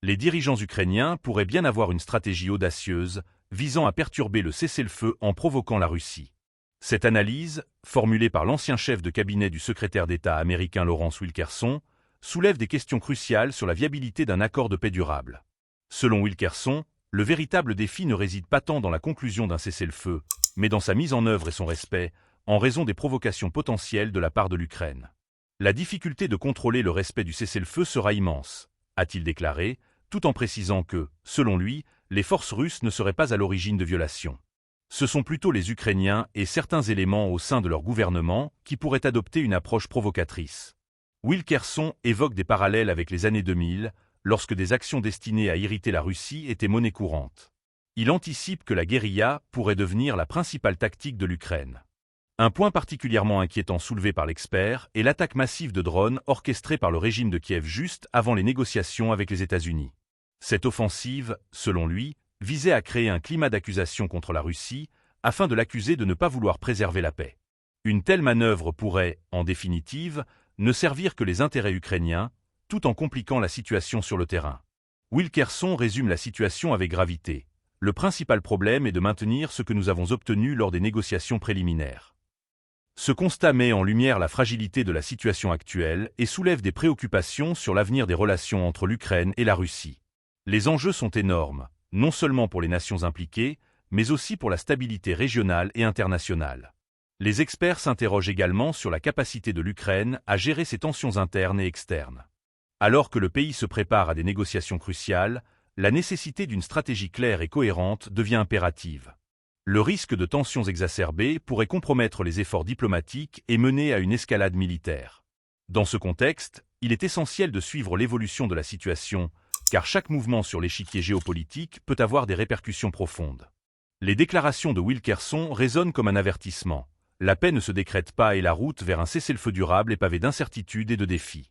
Les dirigeants ukrainiens pourraient bien avoir une stratégie audacieuse visant à perturber le cessez-le-feu en provoquant la Russie. Cette analyse, formulée par l'ancien chef de cabinet du secrétaire d'État américain Lawrence Wilkerson, soulève des questions cruciales sur la viabilité d'un accord de paix durable. Selon Wilkerson, le véritable défi ne réside pas tant dans la conclusion d'un cessez-le-feu, mais dans sa mise en œuvre et son respect, en raison des provocations potentielles de la part de l'Ukraine. La difficulté de contrôler le respect du cessez-le-feu sera immense, a-t-il déclaré, tout en précisant que, selon lui, les forces russes ne seraient pas à l'origine de violations. Ce sont plutôt les Ukrainiens et certains éléments au sein de leur gouvernement qui pourraient adopter une approche provocatrice. Wilkerson évoque des parallèles avec les années 2000, lorsque des actions destinées à irriter la Russie étaient monnaie courante. Il anticipe que la guérilla pourrait devenir la principale tactique de l'Ukraine. Un point particulièrement inquiétant soulevé par l'expert est l'attaque massive de drones orchestrée par le régime de Kiev juste avant les négociations avec les États-Unis. Cette offensive, selon lui, visait à créer un climat d'accusation contre la Russie afin de l'accuser de ne pas vouloir préserver la paix. Une telle manœuvre pourrait, en définitive, ne servir que les intérêts ukrainiens, tout en compliquant la situation sur le terrain. Wilkerson résume la situation avec gravité. Le principal problème est de maintenir ce que nous avons obtenu lors des négociations préliminaires. Ce constat met en lumière la fragilité de la situation actuelle et soulève des préoccupations sur l'avenir des relations entre l'Ukraine et la Russie. Les enjeux sont énormes, non seulement pour les nations impliquées, mais aussi pour la stabilité régionale et internationale. Les experts s'interrogent également sur la capacité de l'Ukraine à gérer ses tensions internes et externes. Alors que le pays se prépare à des négociations cruciales, la nécessité d'une stratégie claire et cohérente devient impérative. Le risque de tensions exacerbées pourrait compromettre les efforts diplomatiques et mener à une escalade militaire. Dans ce contexte, il est essentiel de suivre l'évolution de la situation, car chaque mouvement sur l'échiquier géopolitique peut avoir des répercussions profondes. Les déclarations de Wilkerson résonnent comme un avertissement. La paix ne se décrète pas et la route vers un cessez-le-feu durable est pavée d'incertitudes et de défis.